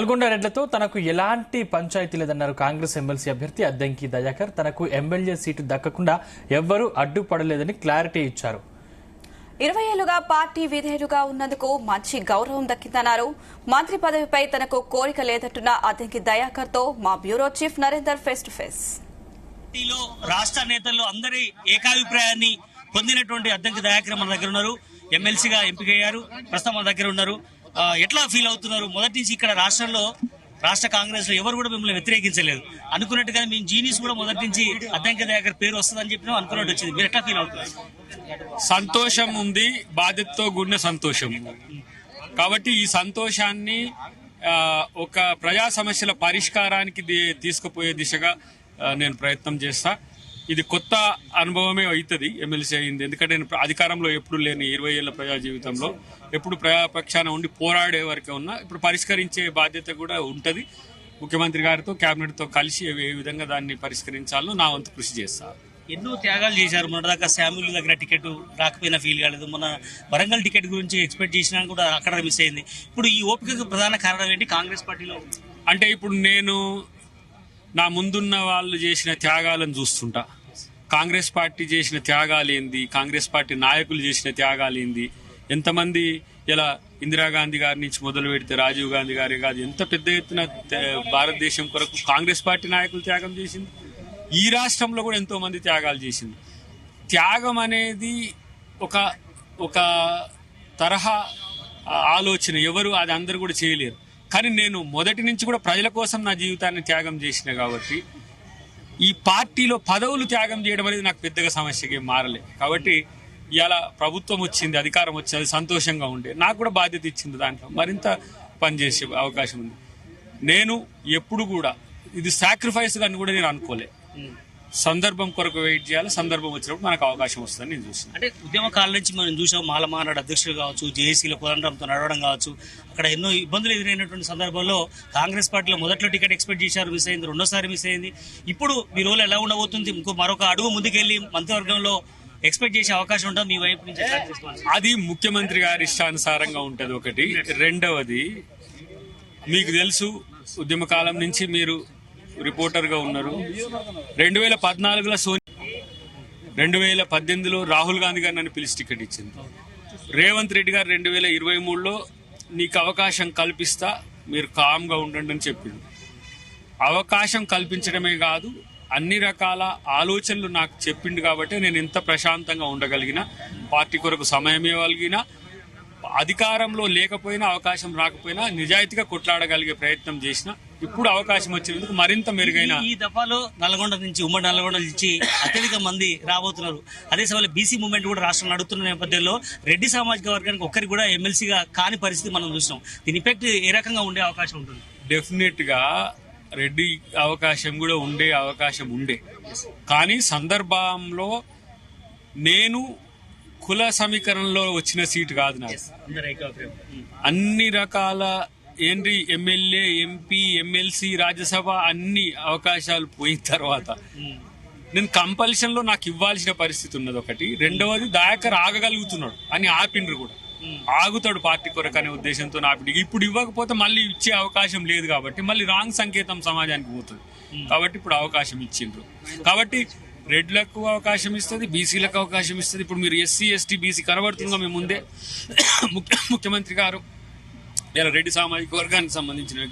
నల్గొండ రెడ్లతో తనకు ఎలాంటి పంచాయతీ లేదన్నారు కాంగ్రెస్ ఎమ్మెల్సీ అభ్యర్థి అద్దంకి దయాకర్. తనకు ఎమ్మెల్యే సీటు దక్కకుండా ఎవ్వరూ అడ్డుపడలేదని క్లారిటీ ఇచ్చారు. 20 ఏళ్లుగా పార్టీ విధేయుడుగా ఉన్నందుకు మంచి గౌరవం దక్కిందన్నారు. మంత్రి పదవిపై తనకు కోరిక లేదంటున్న అద్దంకి దయాకర్ తో మా bureau chief Narender face to face. రాష్ట్ర నేతల్లో అందరి ఏకాభిప్రాయాన్ని పొందినటువంటి అద్దంకి దయాకర్ మన దగ్గర ఉన్నారు. ఎమ్మెల్సీగా ఎంపికయ్యారు, ప్రస్తుతం మన దగ్గర ఉన్నారు. ఎట్లా ఫీల్ అవుతున్నారు? మొదటి నుంచి ఇక్కడ రాష్ట్ర కాంగ్రెస్ లో ఎవరు కూడా మిమ్మల్ని వ్యతిరేకించలేదు. అనుకున్నట్టుగా మేము జీనియస్ కూడా మొదటి నుంచి అద్దంకి దయాకర్ పేరు వస్తుందని చెప్పినా అనుకున్నట్టు వచ్చింది. మీరు ఎట్లా ఫీల్ అవుతున్నారు? సంతోషం ఉంది, బాధ్యతతో కూడిన సంతోషం. కాబట్టి ఈ సంతోషాన్ని ఒక ప్రజా సమస్యల పరిష్కారానికి తీసుకుపోయే దిశగా నేను ప్రయత్నం చేస్తా. ఇది కొత్త అనుభవమే అవుతుంది ఎమ్మెల్సీ అయింది. ఎందుకంటే నేను అధికారంలో ఎప్పుడు లేని 20 ఏళ్ల ప్రజా జీవితంలో ఎప్పుడు ప్రజాపక్షాన ఉండి పోరాడే వరకే ఉన్నా. ఇప్పుడు పరిష్కరించే బాధ్యత కూడా ఉంటుంది. ముఖ్యమంత్రి గారితో కేబినెట్ తో కలిసి ఏ విధంగా దాన్ని పరిష్కరించాలో నా వంతు కృషి చేస్తా. ఎన్నో త్యాగాలు చేశారు. మొన్నదాకా శామ్యుల్ దగ్గర టికెట్ రాకపోయినా ఫీల్ కాలేదు. మన వరంగల్ టికెట్ గురించి ఎక్స్పెక్ట్ చేసినా కూడా అక్కడ మిస్ అయింది. ఇప్పుడు ఈ ఓపికకు ప్రధాన కారణం ఏంటి కాంగ్రెస్ పార్టీలో? అంటే ఇప్పుడు నేను నా ముందున్న వాళ్ళు చేసిన త్యాగాలను చూస్తుంటా. కాంగ్రెస్ పార్టీ చేసిన త్యాగాలు ఏంది, కాంగ్రెస్ పార్టీ నాయకులు చేసిన త్యాగాలు ఏంది, ఎంతమంది ఇలా ఇందిరాగాంధీ గారి నుంచి మొదలు పెడితే రాజీవ్ గాంధీ గారే కాదు, ఎంత పెద్ద ఎత్తున భారతదేశం కొరకు కాంగ్రెస్ పార్టీ నాయకులు త్యాగం చేసింది. ఈ రాష్ట్రంలో కూడా ఎంతో మంది త్యాగాలు చేసింది. త్యాగం అనేది ఒక తరహా ఆలోచన, ఎవరు అది అందరూ కూడా చేయలేరు. కానీ నేను మొదటి నుంచి కూడా ప్రజల కోసం నా జీవితాన్ని త్యాగం చేసిన కాబట్టి ఈ పార్టీలో పదవులు త్యాగం చేయడం అనేది నాకు పెద్దగా సమస్యగా మారలే. కాబట్టి ఇవాళ ప్రభుత్వం వచ్చింది, అధికారం వచ్చింది, సంతోషంగా ఉండే. నాకు కూడా బాధ్యత ఇచ్చింది, దాంట్లో మరింత పనిచేసే అవకాశం ఉంది. నేను ఎప్పుడు కూడా ఇది సాక్రిఫైస్ అని కూడా నేను అనుకోలే. సందర్భం కొరకు వెయిట్ చేయాలి, సందర్భం వచ్చినప్పుడు మనకు అవకాశం వస్తుందని నేను చూస్తాను. అంటే ఉద్యమ కాలం నుంచి మనం చూసాం, మాలమానాడు అధ్యక్షుడు కావచ్చు, జేఏసీలో కోదండంతో నడవడం కావచ్చు, అక్కడ ఎన్నో ఇబ్బందులు ఎదురైనటువంటి సందర్భంలో కాంగ్రెస్ పార్టీలో మొదట్లో టికెట్ ఎక్స్పెక్ట్ చేశారు, మిస్ అయింది. రెండోసారి మిస్ అయింది. ఇప్పుడు మీ రోల్ ఎలా ఉండబోతుంది? మరొక అడుగు ముందుకెళ్లి మంత్రివర్గంలో ఎక్స్పెక్ట్ చేసే అవకాశం ఉంటుంది మీ వైపు నుంచి? అది ముఖ్యమంత్రి గారి ఇష్టానుసారంగా ఉంటది ఒకటి. రెండవది, మీకు తెలుసు ఉద్యమ కాలం నుంచి మీరు రిపోర్టర్ గా ఉన్నారు. 2014లో 2018లో రాహుల్ గాంధీ గారు నన్ను పిలిచి టికెట్ ఇచ్చింది. రేవంత్ రెడ్డి గారు 2023లో నీకు అవకాశం కల్పిస్తా, మీరు కామ్గా ఉండండి అని చెప్పింది. అవకాశం కల్పించడమే కాదు, అన్ని రకాల ఆలోచనలు నాకు చెప్పిండు కాబట్టి నేను ఎంత ప్రశాంతంగా ఉండగలిగిన, పార్టీ కొరకు సమయం ఇవ్వగలిగిన, అధికారంలో లేకపోయినా అవకాశం రాకపోయినా నిజాయితీగా కొట్లాడగలిగే ప్రయత్నం చేసిన. ఇప్పుడు అవకాశం వచ్చినందుకు మరింత మెరుగైన ఈ దఫాలో నల్గొండ నుంచి, ఉమ్మడి నల్గొండ నుంచి అత్యధిక మంది రాబోతున్నారు. అదే సమయంలో బీసీ మూవ్మెంట్ కూడా రాష్ట్రంలో నడుస్తున్న నేపథ్యంలో రెడ్డి సామాజిక వర్గానికి ఒక్కరికి కూడా ఎమ్మెల్సీగా కాని పరిస్థితి మనం చూసినాం. దీని ఇంపాక్ట్ ఏ రకంగా ఉండే అవకాశం ఉంటుంది? డెఫినెట్ గా రెడ్డి అవకాశం కూడా ఉండే అవకాశం ఉండే. కానీ సందర్భంలో నేను కుల సమీకరణలో వచ్చిన సీటు కాదు నాకు. అన్ని రకాల ఏంటి ఎమ్మెల్యే, ఎంపీ, ఎమ్మెల్సీ, రాజ్యసభ అన్ని అవకాశాలు పోయిన తర్వాత నేను కంపల్షన్ లో నాకు ఇవ్వాల్సిన పరిస్థితి ఉన్నది ఒకటి. రెండవది, దయాకర్ ఆగగలుగుతున్నాడు అని ఆపిండ్రు కూడా. ఆగుతాడు పార్టీ కొరకు అనే ఉద్దేశంతో ఆపిడి. ఇప్పుడు ఇవ్వకపోతే మళ్ళీ ఇచ్చే అవకాశం లేదు కాబట్టి మళ్ళీ రాంగ్ సంకేతం సమాజానికి పోతుంది. కాబట్టి ఇప్పుడు అవకాశం ఇచ్చిండ్రు. కాబట్టి రెడ్లకు అవకాశం ఇస్తుంది, బీసీలకు అవకాశం ఇస్తుంది. ఇప్పుడు మీరు ఎస్సీ, ఎస్టీ, బీసీ కనబడుతుందిగా మీ ముందే. ముఖ్యమంత్రి గారు ఇలా రెడ్డి సామాజిక వర్గానికి సంబంధించిన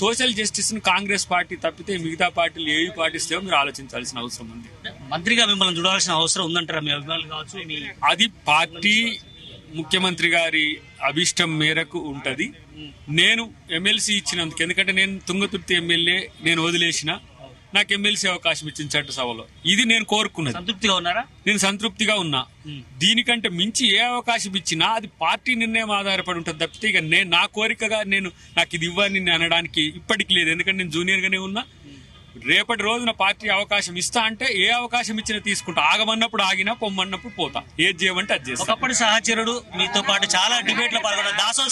సోషల్ జస్టిస్ ను కాంగ్రెస్ పార్టీ తప్పితే మిగతా పార్టీలు ఏవి పాటిస్తాయో మీరు ఆలోచించాల్సిన అవసరం ఉంది. మంత్రిగా మిమ్మల్ని చూడాల్సిన అవసరం ఉందంటారా? మీ అభిమానులు కావచ్చు, అది పార్టీ ముఖ్యమంత్రి గారి అభిష్టం మేరకు ఉంటది. నేను ఎమ్మెల్సీ ఇచ్చినందుకు, ఎందుకంటే నేను తుంగతుర్తి ఎమ్మెల్యే నేను వదిలేసిన, నాకు ఎమ్మెల్సీ అవకాశం ఇచ్చిన చట్టసభలో. ఇది నేను కోరుకున్నది. సంతృప్తిగా ఉన్నారా? నేను సంతృప్తిగా ఉన్నా. దీనికంటే మించి ఏ అవకాశం ఇచ్చినా అది పార్టీ నిర్ణయం ఆధారపడి ఉంటుంది తప్పితే ఇక నేను నా కోరికగా నాకు ఇది ఇవ్వని అనడానికి ఇప్పటికి లేదు. ఎందుకంటే నేను జూనియర్ గానే ఉన్నా. రేపటి రోజున పార్టీ అవకాశం ఇస్తా అంటే ఏ అవకాశం ఇచ్చినా తీసుకుంటా. ఆగమన్నప్పుడు ఆగినా, పొమ్మన్నప్పుడు పోతా. ఏది చేయమంటే అది చేస్తా. ఒకప్పటి సహచరుడు, మీతో పాటు చాలా డిబేట్ లో పాల్గొన్న దాసో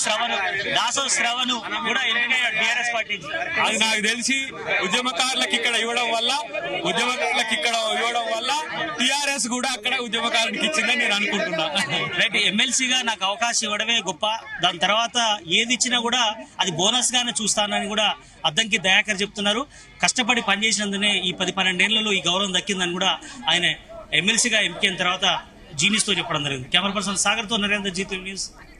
శ్రవణ్ కూడా ఎంపికయ్యాడు టీఆర్ఎస్ పార్టీ అది నాకు తెలిసి ఉద్యమకారులకు ఇక్కడ ఇవ్వడం వల్ల టిఆర్ఎస్ కూడా అక్కడ ఉద్యమకారునికి ఇచ్చిందని నేను అనుకుంటున్నా. రైట్, ఎమ్మెల్సీగా నాకు అవకాశం ఇవ్వడమే గొప్ప, దాని తర్వాత ఏది ఇచ్చినా కూడా అది బోనస్ గానే చూస్తానని కూడా అద్దంకి దయాకర్ చెప్తున్నారు. కష్టపడి పనిచేసినందునే ఈ 10-12 ఏళ్లలో ఈ గౌరవం దక్కిందని కూడా ఆయన ఎమ్మెల్సీగా ఎంపికైన తర్వాత జీనిస్తో చెప్పడం జరిగింది. కెమెరా పర్సన్ సాగర్తో నరేంద్ర, జీతూ న్యూస్.